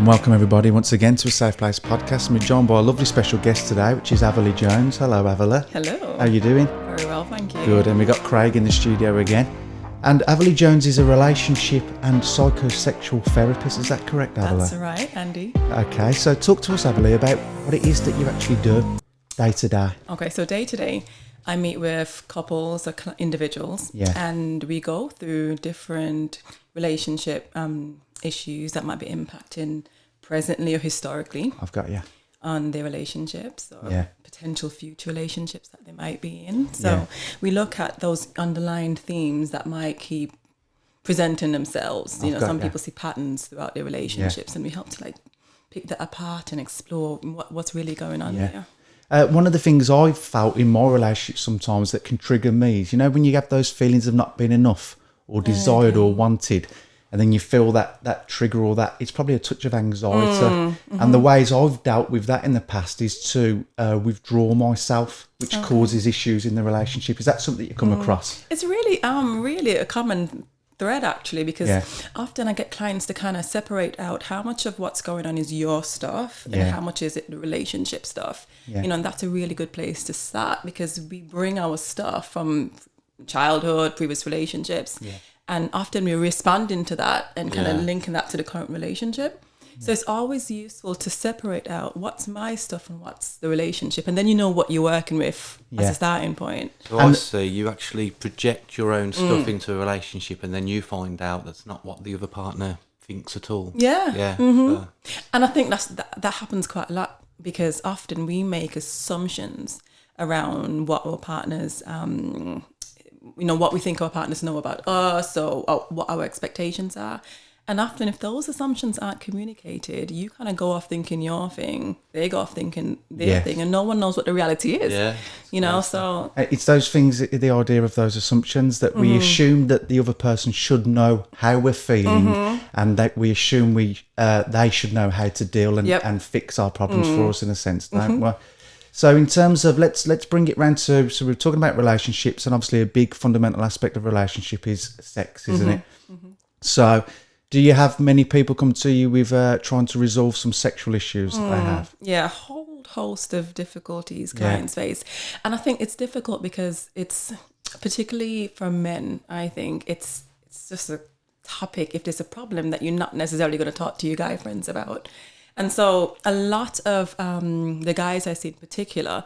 And welcome everybody once again to a Safe Place podcast. And we're joined by a lovely special guest today, which is Avaly Jones. Hello, Avaly. Hello. How are you doing? Very well, thank you. Good. And we got Craig in the studio again. And Avaly Jones is a relationship and psychosexual therapist. Is that correct, Avaly? That's right, Andy. Okay, so talk to us, Avaly, about what it is that you actually do day to day. Okay, so day to day, I meet with couples or individuals, and we go through different relationship issues that might be impacting presently or historically. I've got you. On their relationships or potential future relationships that they might be in. So we look at those underlying themes that might keep presenting themselves. You know, some people see patterns throughout their relationships, and we help to pick that apart and explore what's really going on there. One of the things I've felt in my relationship sometimes that can trigger me is, you know, when you have those feelings of not being enough or desired or wanted, and then you feel that trigger or that, it's probably a touch of anxiety. And the ways I've dealt with that in the past is to withdraw myself, which causes issues in the relationship. Is that something you come across? It's really a common thread, actually, because often I get clients to kind of separate out how much of what's going on is your stuff and how much is it the relationship stuff. You know, and that's a really good place to start, because we bring our stuff from childhood, previous relationships, and often we're responding to that and kind of linking that to the current relationship. So it's always useful to separate out what's my stuff and what's the relationship, and then you know what you're working with as a starting point. So I see, you actually project your own stuff into a relationship, and then you find out that's not what the other partner thinks at all. And I think that happens quite a lot, because often we make assumptions around what our partners what we think our partners know about us, or what our expectations are. And often if those assumptions aren't communicated, you kind of go off thinking your thing, they go off thinking their thing, and no one knows what the reality is. You know, so... It's those things, the idea of those assumptions that we assume that the other person should know how we're feeling, and that we assume they should know how to deal and fix our problems for us, in a sense, don't we? So in terms of, let's bring it round to, so we're talking about relationships, and obviously a big fundamental aspect of a relationship is sex, isn't it? So do you have many people come to you with trying to resolve some sexual issues that they have? Yeah, a whole host of difficulties clients face. And I think it's difficult because it's, particularly for men, I think it's just a topic, if there's a problem, that you're not necessarily going to talk to your guy friends about. And so a lot of the guys I see in particular,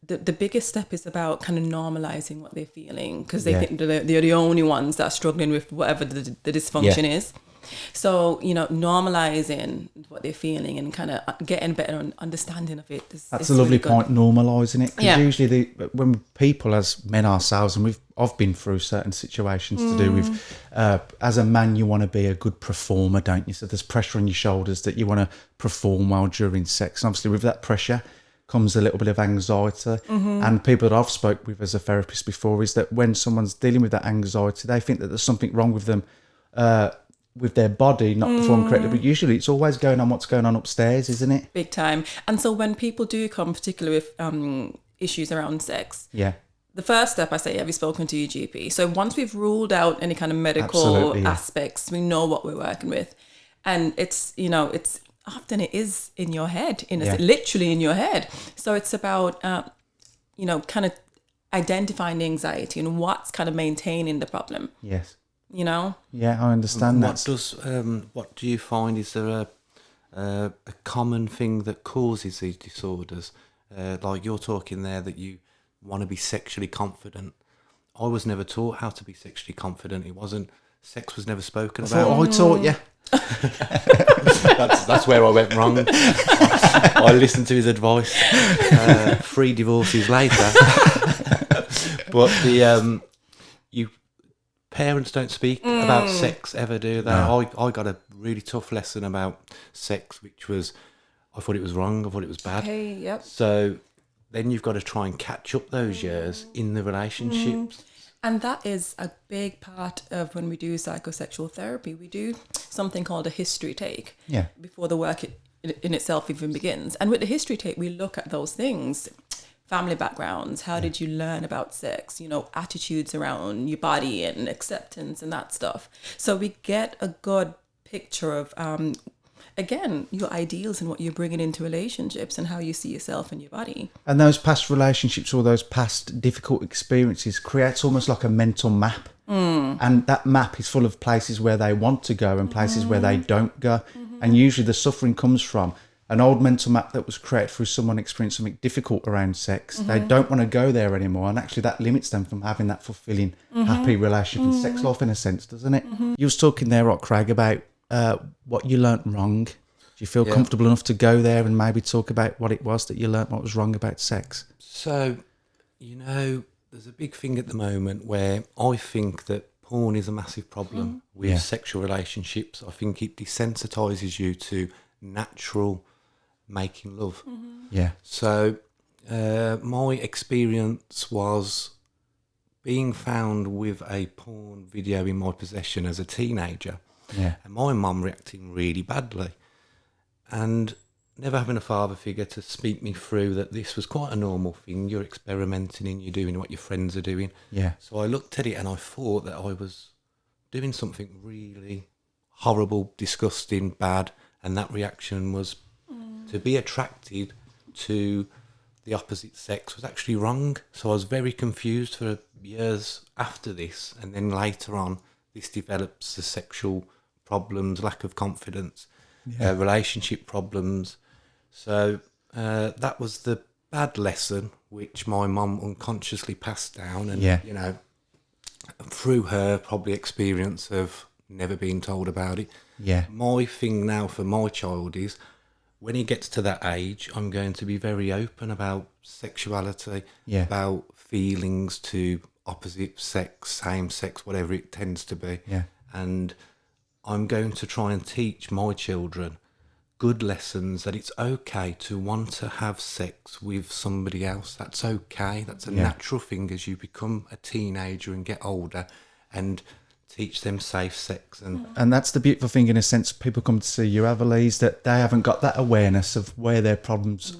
the biggest step is about kind of normalizing what they're feeling, because they think they're the only ones that are struggling with whatever the dysfunction is. So, you know, normalizing what they're feeling and kind of getting better understanding of it. That's a lovely point, normalising it. Because usually when people, as men ourselves, and I've been through certain situations to do with, as a man, you want to be a good performer, don't you? So there's pressure on your shoulders that you want to perform well during sex. And obviously with that pressure comes a little bit of anxiety. And people that I've spoke with as a therapist before is that when someone's dealing with that anxiety, they think that there's something wrong with them, with their body not performing correctly, but usually it's always going on what's going on upstairs, isn't it? Big time. And so when people do come, particularly with issues around sex, the first step, I say, have you spoken to your GP? So once we've ruled out any kind of medical aspects, we know what we're working with. And it's, you know, it's often it is in your head, literally in your head. So it's about, you know, kind of identifying the anxiety and what's kind of maintaining the problem. Yes. You know? Yeah, I understand that. What do you find? Is there a common thing that causes these disorders? Like you're talking there that you want to be sexually confident. I was never taught how to be sexually confident. Sex was never spoken about. I taught you. That's where I went wrong. I listened to his advice. 3 divorces later. But parents don't speak about sex ever, do they? No. I got a really tough lesson about sex, which was, I thought it was wrong, I thought it was bad. So then you've got to try and catch up those years in the relationships. And that is a big part of when we do psychosexual therapy. We do something called a history take before the work in itself even begins. And with the history take, we look at those things. Family backgrounds, how did you learn about sex, you know, attitudes around your body and acceptance and that stuff. So we get a good picture of again, your ideals and what you're bringing into relationships and how you see yourself and your body. And those past relationships or those past difficult experiences creates almost like a mental map. And that map is full of places where they want to go and places where they don't go. And usually the suffering comes from an old mental map that was created through someone experiencing something difficult around sex. They don't want to go there anymore. And actually that limits them from having that fulfilling, happy relationship and sex life in a sense, doesn't it? You was talking there, Craig, about what you learnt wrong. Do you feel comfortable enough to go there and maybe talk about what it was that you learnt, what was wrong about sex? So, there's a big thing at the moment where I think that porn is a massive problem with sexual relationships. I think it desensitizes you to natural making love. Yeah. So my experience was being found with a porn video in my possession as a teenager. Yeah. And my mum reacting really badly. And never having a father figure to speak me through that this was quite a normal thing. You're experimenting and you're doing what your friends are doing. Yeah. So I looked at it and I thought that I was doing something really horrible, disgusting, bad. And that reaction was to be attracted to the opposite sex was actually wrong. So I was very confused for years after this. And then later on, this develops the sexual problems, lack of confidence, relationship problems. So that was the bad lesson, which my mum unconsciously passed down. And, through her probably experience of never being told about it. Yeah. My thing now for my child is when he gets to that age, I'm going to be very open about sexuality, about feelings to opposite sex, same sex, whatever it tends to be. Yeah. And I'm going to try and teach my children good lessons that it's okay to want to have sex with somebody else. That's okay. That's a natural thing as you become a teenager and get older, and teach them safe sex. And that's the beautiful thing, in a sense, people come to see you, Avaly, is that they haven't got that awareness of where their problems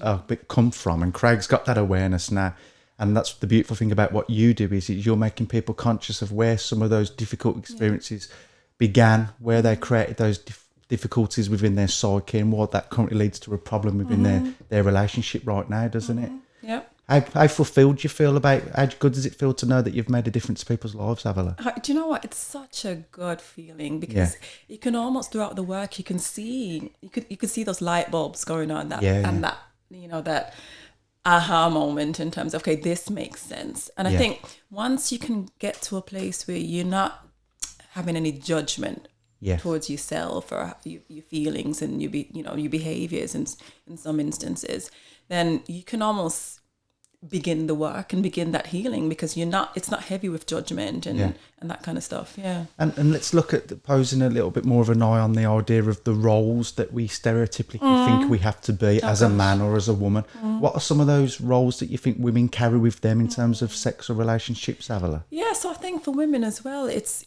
come from. And Craig's got that awareness now. And that's the beautiful thing about what you do, is you're making people conscious of where some of those difficult experiences began, where they created those difficulties within their psyche, and what that currently leads to a problem within their relationship right now, doesn't it? Yeah. How fulfilled do you feel about, how good does it feel to know that you've made a difference to people's lives, Avaly? Do you know what? It's such a good feeling, because you can almost, throughout the work, you can see those light bulbs going on, that that aha moment in terms of, okay, this makes sense. And I think once you can get to a place where you're not having any judgment towards yourself or your feelings and your behaviors in some instances, then you can almost begin the work and begin that healing, because it's not heavy with judgment and that kind of stuff. And let's look at posing a little bit more of an eye on the idea of the roles that we stereotypically think we have to be as a man or as a woman. What are some of those roles that you think women carry with them in terms of sex or relationships, Avaly? So I think for women as well, it's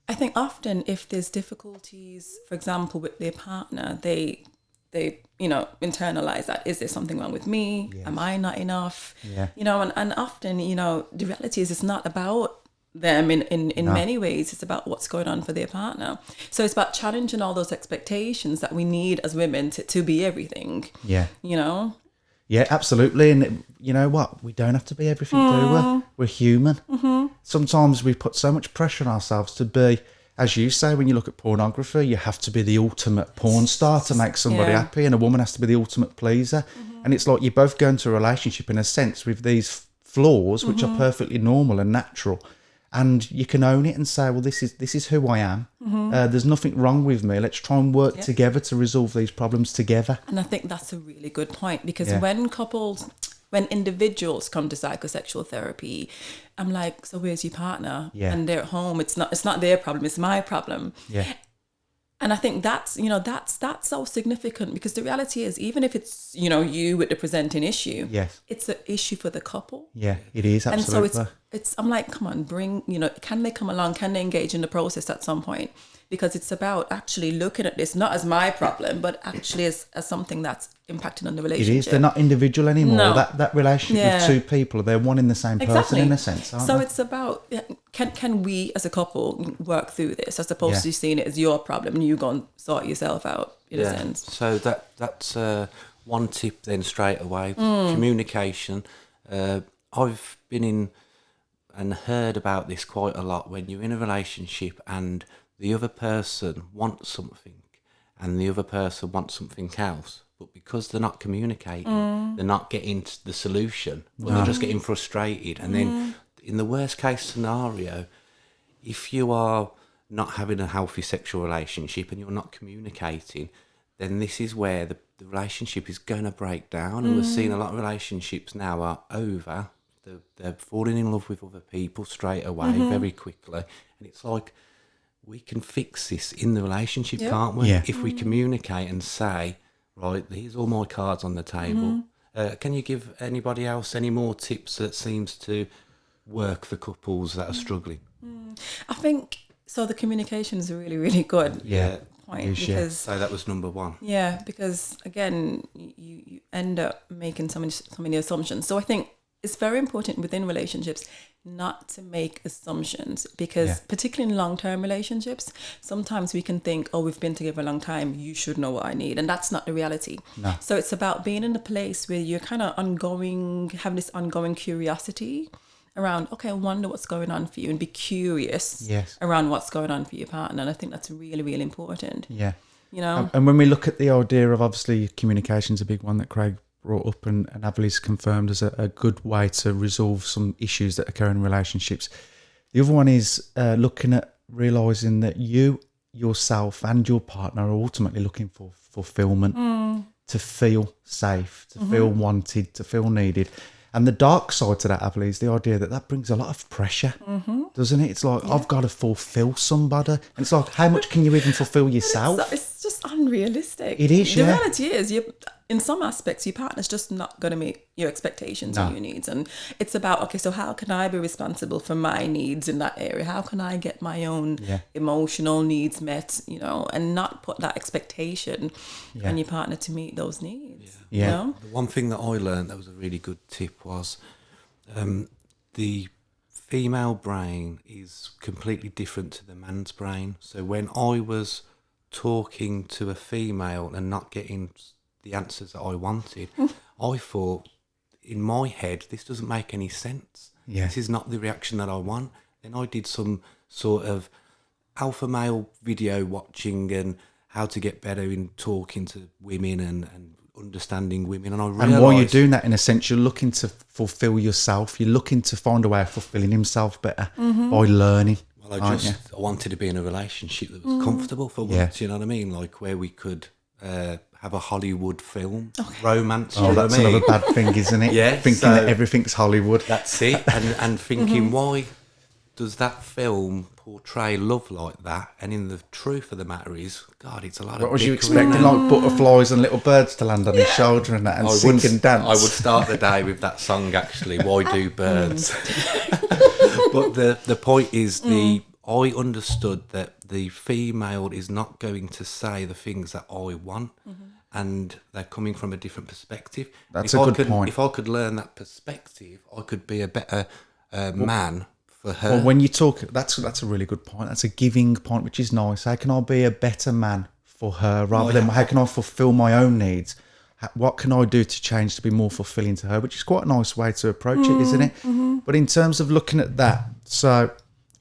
I think often if there's difficulties, for example, with their partner, they internalize that. Is there something wrong with me? Am I not enough? And often, the reality is it's not about them in many ways. It's about what's going on for their partner. So it's about challenging all those expectations that we need as women to be everything. Yeah, absolutely. And you know what? We don't have to be everything, do we? We're human. Sometimes we put so much pressure on ourselves to be, as you say, when you look at pornography, you have to be the ultimate porn star to make somebody happy, and a woman has to be the ultimate pleaser. And it's like you both go into a relationship in a sense with these flaws, which are perfectly normal and natural. And you can own it and say, well, this is who I am. There's nothing wrong with me. Let's try and work together to resolve these problems together. And I think that's a really good point, because when individuals come to psychosexual therapy, I'm like, so where's your partner? And they're at home. It's not their problem. It's my problem. And I think that's so significant, because the reality is, even if it's, you with the presenting issue, it's an issue for the couple. Yeah, it is, absolutely. And so I'm like, come on, can they come along? Can they engage in the process at some point? Because it's about actually looking at this, not as my problem, but actually as something that's impacting on the It relationship. is. They're not individual anymore. No. That relationship with two people, they're one in the same person in a sense, aren't so they? it's about, can we as a couple work through this as opposed to seeing it as your problem and you go and sort yourself out in a sense. So that's one tip then straight away. Communication. I've been in and heard about this quite a lot. When you're in a relationship and the other person wants something and the other person wants something else, but because they're not communicating, they're not getting to the solution, but they're just getting frustrated. And then in the worst case scenario, if you are not having a healthy sexual relationship and you're not communicating, then this is where the relationship is going to break down. And we're seeing a lot of relationships now are over. They're falling in love with other people straight away, very quickly. And it's like, we can fix this in the relationship, can't we? Yeah. If we communicate and say, right, here's all my cards on the table. Can you give anybody else any more tips that seems to work for couples that are struggling? I think, so the communication is really, really good. Point, because So that was number one. because again, you end up making so many assumptions. So I think it's very important within relationships not to make assumptions, because particularly in long-term relationships, sometimes we can think, oh, we've been together a long time, you should know what I need, and that's not the reality. No. So it's about being in a place where you're kind of having this ongoing curiosity around, okay, I wonder what's going on for you, and be curious around what's going on for your partner. And I think that's really, really important. Yeah. You know? And when we look at the idea of, obviously, communication's a big one that Craig brought up, and Avaly's confirmed as a good way to resolve some issues that occur in relationships. The other one is looking at realising that you, yourself and your partner are ultimately looking for fulfilment, to feel safe, to feel wanted, to feel needed. And the dark side to that, Avaly, is the idea that brings a lot of pressure, doesn't it? It's like, I've got to fulfill somebody. And it's like, how much can you even fulfill yourself? It's just unrealistic. It is, The reality is, in some aspects, your partner's just not going to meet your expectations and your needs. And it's about, okay, so how can I be responsible for my needs in that area? How can I get my own emotional needs met, and not put that expectation on your partner to meet those needs? Yeah. You know? The one thing that I learned that was a really good tip was the female brain is completely different to the man's brain. So when I was talking to a female and not getting the answers that I wanted, I thought, in my head, this doesn't make any sense. This is not the reaction that I want. Then I did some sort of alpha male video watching and how to get better in talking to women and understanding women. And I realised... And while you're doing that, in a sense, you're looking to fulfill yourself. You're looking to find a way of fulfilling himself better by learning. Well, I wanted to be in a relationship that was comfortable for once, you know what I mean? Like where we could... have a Hollywood film, romance. Oh, that's another bad thing, isn't it? Thinking that everything's Hollywood. That's it. And thinking, why does that film portray love like that? And in the truth of the matter is, God, it's a lot of... What was you expecting, like butterflies and little birds to land on his shoulder and that, and sing and dance? I would start the day with that song, actually, Why Do Birds? But the point is, I understood that the female is not going to say the things that I want, and they're coming from a different perspective. That's a good point. If I could learn that perspective, I could be a better man for her. Well, when you talk, that's a really good point. That's a giving point, which is nice. How can I be a better man for her, rather than how can I fulfill my own needs? What can I do to change to be more fulfilling to her? Which is quite a nice way to approach it, isn't it? But in terms of looking at that, so...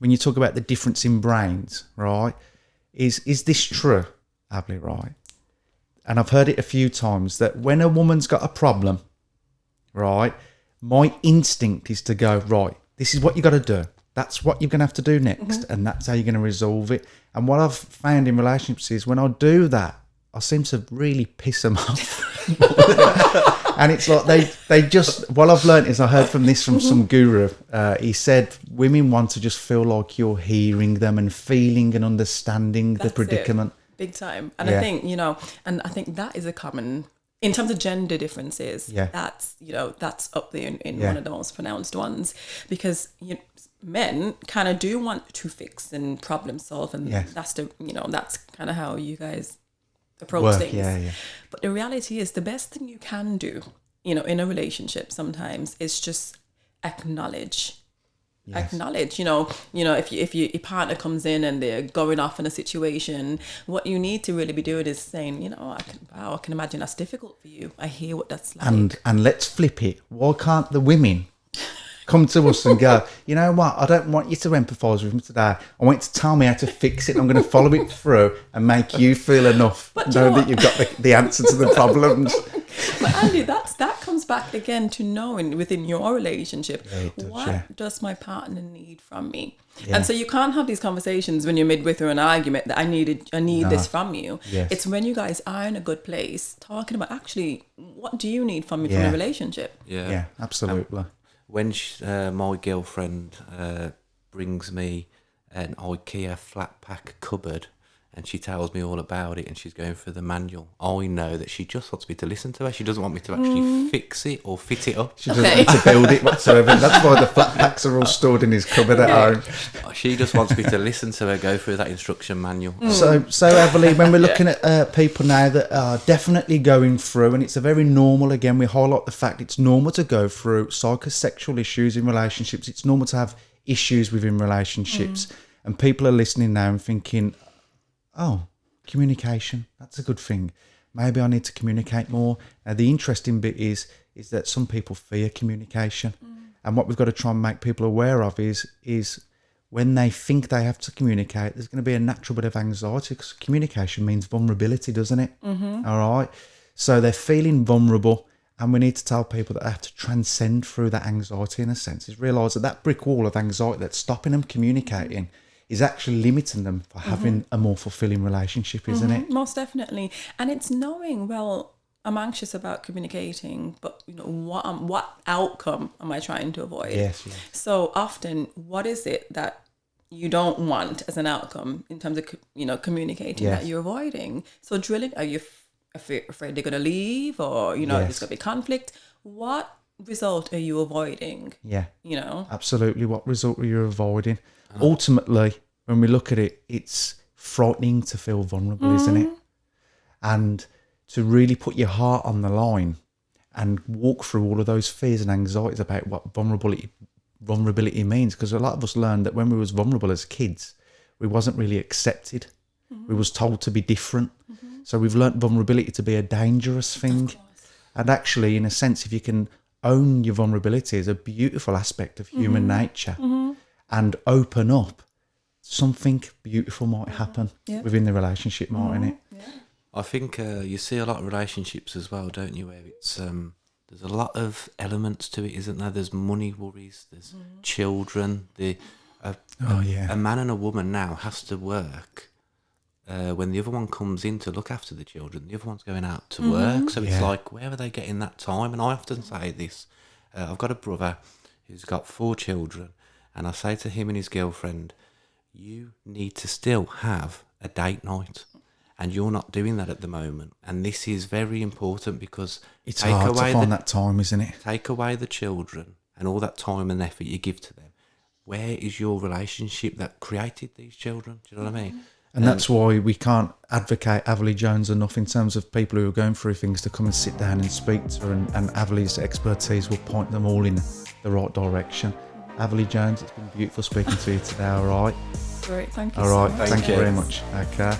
when you talk about the difference in brains, right, is this true, Avaly, right? And I've heard it a few times, that when a woman's got a problem, right, my instinct is to go, right, this is what you got to do. That's what you're going to have to do next, and that's how you're going to resolve it. And what I've found in relationships is when I do that, I seem to really piss them off. And it's like they just... What I've learned is, I heard from some guru. He said women want to just feel like you're hearing them and feeling and understanding the predicament. Big time. And I think, and I think that is a common... In terms of gender differences, that's up there in one of the most pronounced ones, because men kind of do want to fix and problem solve, and that's kind of how you guys approach things. Yeah. But the reality is the best thing you can do, you know, in a relationship sometimes is just acknowledge. Yes. Acknowledge, you know, if your partner comes in and they're going off in a situation, what you need to really be doing is saying, you know, I can imagine that's difficult for you. I hear what that's like. And let's flip it. Why can't the women come to us and go, you know what, I don't want you to empathise with me today. I want you to tell me how to fix it. I'm going to follow it through and make you feel enough. Know that you've got the answer to the problems. But Andy, that comes back again to knowing within your relationship, what does my partner need from me? Yeah. And so you can't have these conversations when you're midway through an argument that I need this from you. Yes. It's when you guys are in a good place talking about actually, what do you need from me from a relationship? Yeah, absolutely. When my girlfriend brings me an IKEA flat pack cupboard and she tells me all about it and she's going through the manual, I know that she just wants me to listen to her. She doesn't want me to actually fix it or fit it up. She doesn't want to build it whatsoever. That's why the flat packs are all stored in his cupboard at home. She just wants me to listen to her go through that instruction manual. So Avaly, when we're looking at people now that are definitely going through, and it's a very normal, again, we highlight the fact it's normal to go through psychosexual issues in relationships. It's normal to have issues within relationships. And people are listening now and thinking, oh, communication, that's a good thing. Maybe I need to communicate more. Now, the interesting bit is that some people fear communication. And what we've got to try and make people aware of is when they think they have to communicate, there's going to be a natural bit of anxiety because communication means vulnerability, doesn't it? All right. So they're feeling vulnerable, and we need to tell people that they have to transcend through that anxiety in a sense, is realise that brick wall of anxiety that's stopping them communicating is actually limiting them for having a more fulfilling relationship, isn't it? Most definitely. And it's knowing, well, I'm anxious about communicating, but you know, what outcome am I trying to avoid? Yes. So often, what is it that you don't want as an outcome in terms of, you know, communicating that you're avoiding? So drilling, are you afraid they're going to leave, or, you know, there's going to be conflict? What result are you avoiding? Yeah. You know? Absolutely. What result are you avoiding? Ultimately, when we look at it, it's frightening to feel vulnerable, isn't it? And to really put your heart on the line and walk through all of those fears and anxieties about what vulnerability means. Because a lot of us learned that when we was vulnerable as kids, we wasn't really accepted. We was told to be different. So we've learnt vulnerability to be a dangerous thing. And actually, in a sense, if you can own your vulnerability, is a beautiful aspect of human nature. And open up, something beautiful might happen within the relationship, mightn't it? Yeah. I think you see a lot of relationships as well, don't you, where it's there's a lot of elements to it, isn't there? There's money worries, there's children. A man and a woman now has to work when the other one comes in to look after the children. The other one's going out to work, so it's like, where are they getting that time? And I often say this, I've got a brother who's got 4 children, and I say to him and his girlfriend, you need to still have a date night. And you're not doing that at the moment. And this is very important because it's hard to find that time, isn't it? Take away the children and all that time and effort you give to them. Where is your relationship that created these children? Do you know what I mean? And that's why we can't advocate Avaly Jones enough in terms of people who are going through things to come and sit down and speak to her. And Avaly's expertise will point them all in the right direction. Avaly Jones, it's been beautiful speaking to you today, all right? Great, thank you all right, so much. thank you very much. Okay.